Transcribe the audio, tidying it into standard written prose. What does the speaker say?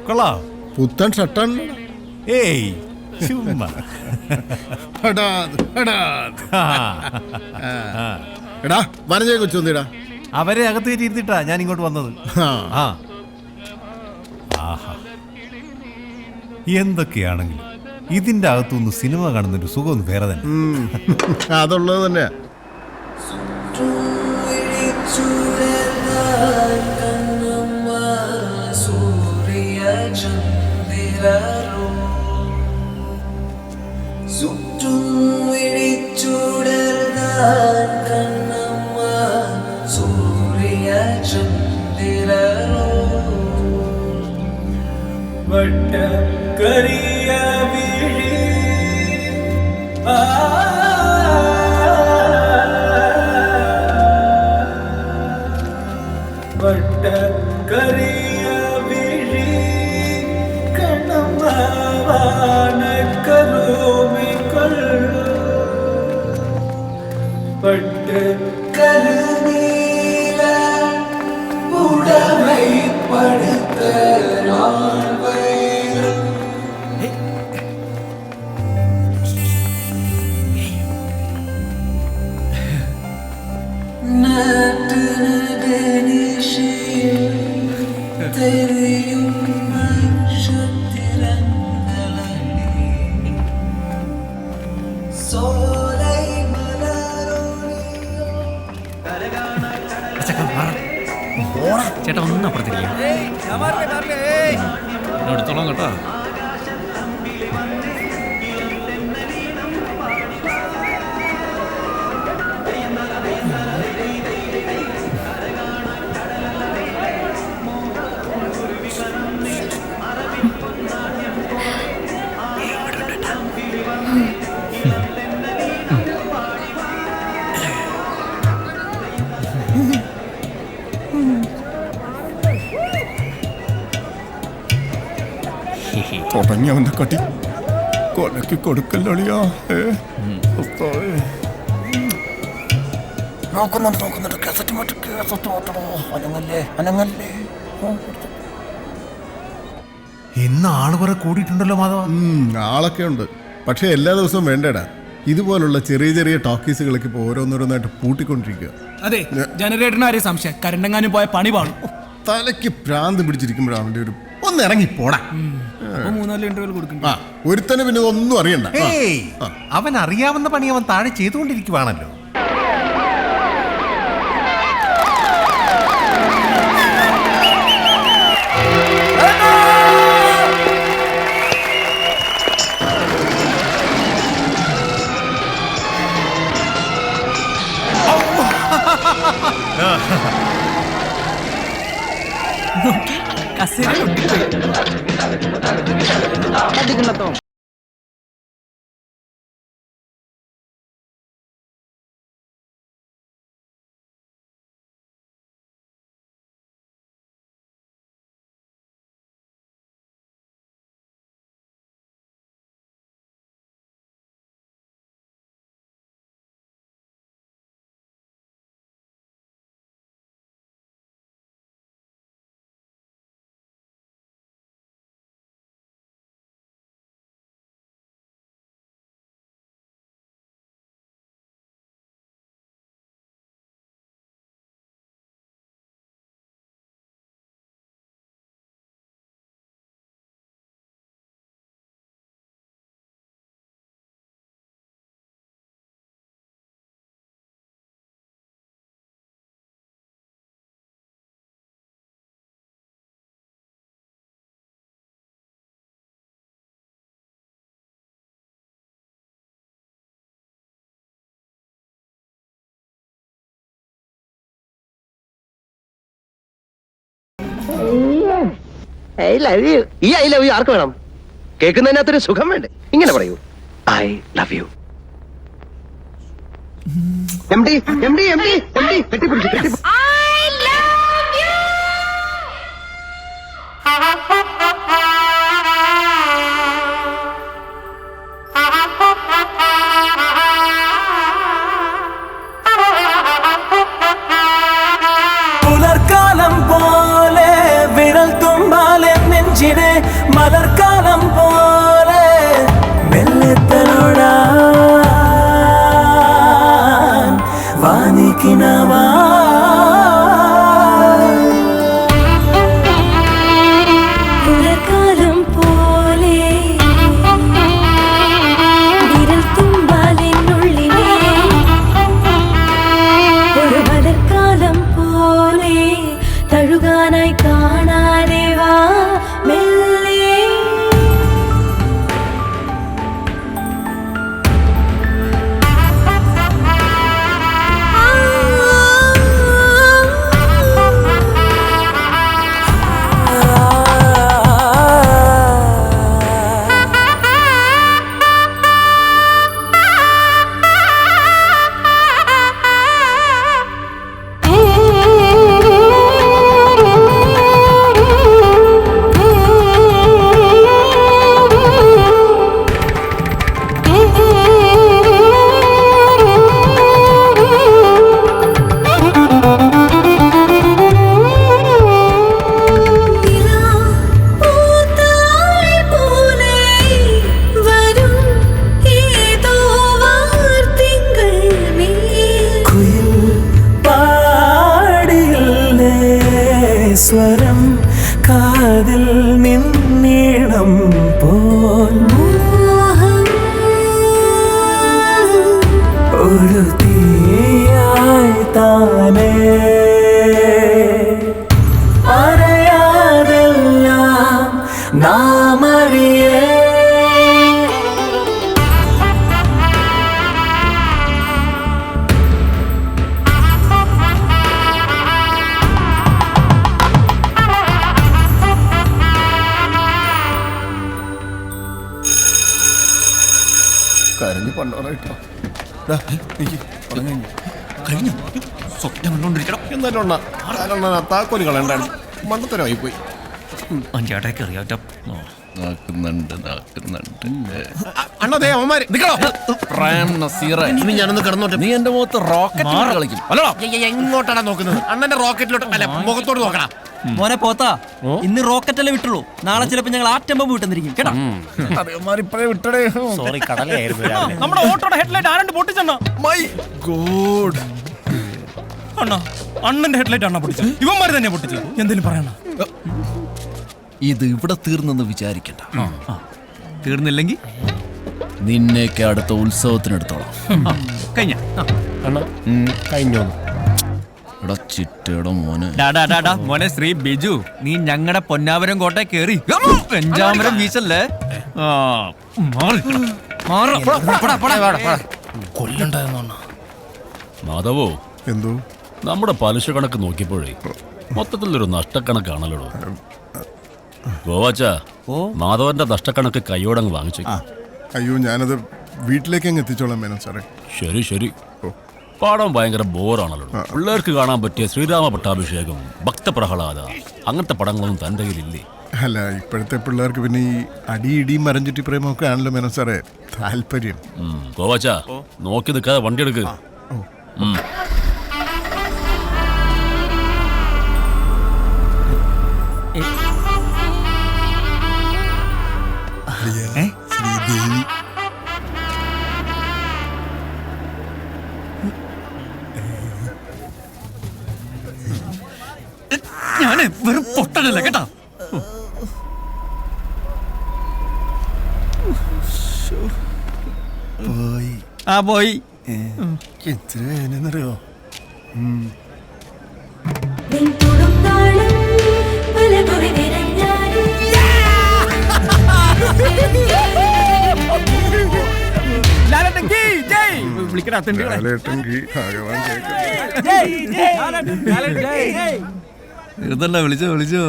കൊള്ളാം. പുത്തൻ ഷർട്ടാണ്. ഏയ് ചുമ്മാ. എടാ വനജയെ കൊച്ചൊന്നിടാ. അവരെ അകത്ത് കയറ്റി ഇരുത്തിട്ടാ ഞാൻ ഇങ്ങോട്ട് വന്നത്. ആ ആഹാ, എന്തൊക്കെയാണെങ്കിലും ഇതിന്റെ അകത്തുനിന്ന് സിനിമ കാണുന്നൊരു സുഖമൊന്നും വേറെ തന്നെ. അതുള്ളത് തന്നെ. ചേട്ടാ ഒന്നും അപ്പുറത്തിരിക്കാം എടുത്തോളാം കേട്ടോ. തുടങ്ങിയവന്റെ കട്ടി കൊലക്ക് കൊടുക്കല്ലോളിയാ. നോക്കുന്നുണ്ട് കേസറ്റ് മാറ്റണോ. അനങ്ങല്ലേ. ഇന്ന് ആള് കുറെ കൂടിയിട്ടുണ്ടല്ലോ മാധവ. ആളൊക്കെ ഉണ്ട്, പക്ഷെ എല്ലാ ദിവസവും വേണ്ടടാ. ഇതുപോലുള്ള ചെറിയ ചെറിയ ടോക്കീസുകളൊക്കെ ഇപ്പൊ ഓരോന്നോരോന്നായിട്ട് പൂട്ടിക്കൊണ്ടിരിക്കുക. അതെ, ജനറേറ്ററിന് ആരെയും സംശയം കരണ്ടെങ്ങാനും പോയ പണി പാടും. തലയ്ക്ക് ഭ്രാന്ത് പിടിച്ചിരിക്കുമ്പോഴാണ് അവന്റെ ഒരു ഒന്ന് ഇറങ്ങി പോടാ. 3-4 ഇന്റർവ്യൂ കൊടുക്കും. ഒരുത്തനെ പിന്നെ ഒന്നും അറിയണ്ട. അവൻ അറിയാവുന്ന പണി അവൻ താഴെ ചെയ്തുകൊണ്ടിരിക്കുവാണല്ലോ. ഈ ഐ ലവ് യു ആർക്ക് വേണം? കേൾക്കുന്നതിനകത്തൊരു സുഖം വേണ്ടേ? ഇങ്ങനെ പറയൂ, I love you. M D കെട്ടിപ്പിടിച്ചു. മലർക്കാലം പോലെ മെല്ലെത്തലോടാൻ വാനിക്കിനവാ പുലർക്കാലം പോലെ വിരൽ തുമ്പാലെന്നുള്ളിലെ ഒരു മലർക്കാലം പോലെ തഴുകാനായി കാണാതെ വാ മെല്ലെ. സ്വരം കാതിൽ നിന്നീണം പോൽ ഒരു തീയായി താനേ അറിയാതെല്ലാം നാമറിയേ കരഞ്ഞു പണ്ടോട്ടോ കഴിഞ്ഞു സ്വപ്നം കണ്ടോണ്ടിരിക്കണം. എന്നാലും താക്കോല് കളയണ്ടായിരുന്നു മണ്ടത്തരമായി പോയി. അഞ്ചാട്ടേക്ക് അറിയാറ്റ അണ്ണതേ അവന്മാര് ഇനി ഞാനൊന്ന് കിടന്നോട്ടെ. നീ എന്റെ മുഖത്ത് റോക്കറ്റ് കളിക്കും. എങ്ങോട്ടാണ് നോക്കുന്നത്? അണ്ണന്റെ റോക്കറ്റിലോട്ട് അല്ല മുഖത്തോട്ട് നോക്കണം. മോനെ പോത്താ, ഇന്ന് റോക്കറ്റല്ലേ വിട്ടുള്ളൂ. നാളെ ചിലപ്പോ ഞങ്ങൾ ആറ്റമ്പം വിട്ടെന്നിരിക്കും കേട്ടോ. ഇപ്പഴേ വിട്ടടേ. സോറി, കടലായിരുന്നു. നമ്മുടെ ഓട്ടോയുടെ ഹെഡ്ലൈറ്റ് ആരണ്ട് പൊട്ടിച്ചെണ്ണ. My God. അണ്ണാ, അണ്ണന്റെ ഹെഡ്ലൈറ്റ് അണ്ണ പൊട്ടിച്ചു. ഇവന്മാര് തന്നെ പൊട്ടിച്ചു. എന്തെങ്കിലും പറയണ. ഇത് ഇവിടെ തീർന്നെന്ന് വിചാരിക്കണ്ട. തീർന്നില്ലെങ്കിൽ നിന്നെയൊക്കെ അടുത്ത ഉത്സവത്തിനെടുത്തോളാം. കഴിഞ്ഞ കഴിഞ്ഞോ? ഇവിടെ ചിറ്റയുടെ മോനെ. മോനെ ശ്രീ ബിജു, നീ ഞങ്ങളുടെ പൊന്നാവരം കോട്ടയെ കേറി പെഞ്ചാമരം വീശല്ലേ. മാധവോ, എന്തോ നമ്മുടെ പലിശ കണക്ക് നോക്കിയപ്പോഴേ മൊത്തത്തിലൊരു നഷ്ടക്കണക്കാണല്ലോ. ഗോവാച്ച, മാധവന്റെ നഷ്ടക്കണക്ക് കൈയോടങ്ങ് വാങ്ങിച്ചു. അയ്യോ, ഞാനത് വീട്ടിലേക്ക് അങ്ങ് എത്തിച്ചോളാം മേനോ സാറേ. ശരി ശരി. പാടം ഭയങ്കര ബോറാണല്ലോ. പിള്ളേർക്ക് കാണാൻ പറ്റിയ ശ്രീരാമ പട്ടാഭിഷേകം, ഭക്തപ്രഹ്ലാദ, അങ്ങനത്തെ പടങ്ങളൊന്നും തൻ്റെ കയ്യിലില്ലേ? അല്ല, ഇപ്പോഴത്തെ പിള്ളേർക്ക് പിന്നെ ഈ അടിയിടിയും മരഞ്ചുറ്റി പ്രേമൊക്കെ ആണല്ലോ മേനോ സാറേ താല്പര്യം. ഗോവാച്ച, നോക്കി നിൽക്കാതെ വണ്ടി എടുക്ക്. ശ്രീദേവി ഞാന് വെറും പൊട്ടനല്ല കേട്ടാ. പോയി. ആ പോയി. എത്ര വേനെന്നറിയോ? ഇതല്ല വിളിച്ചോ.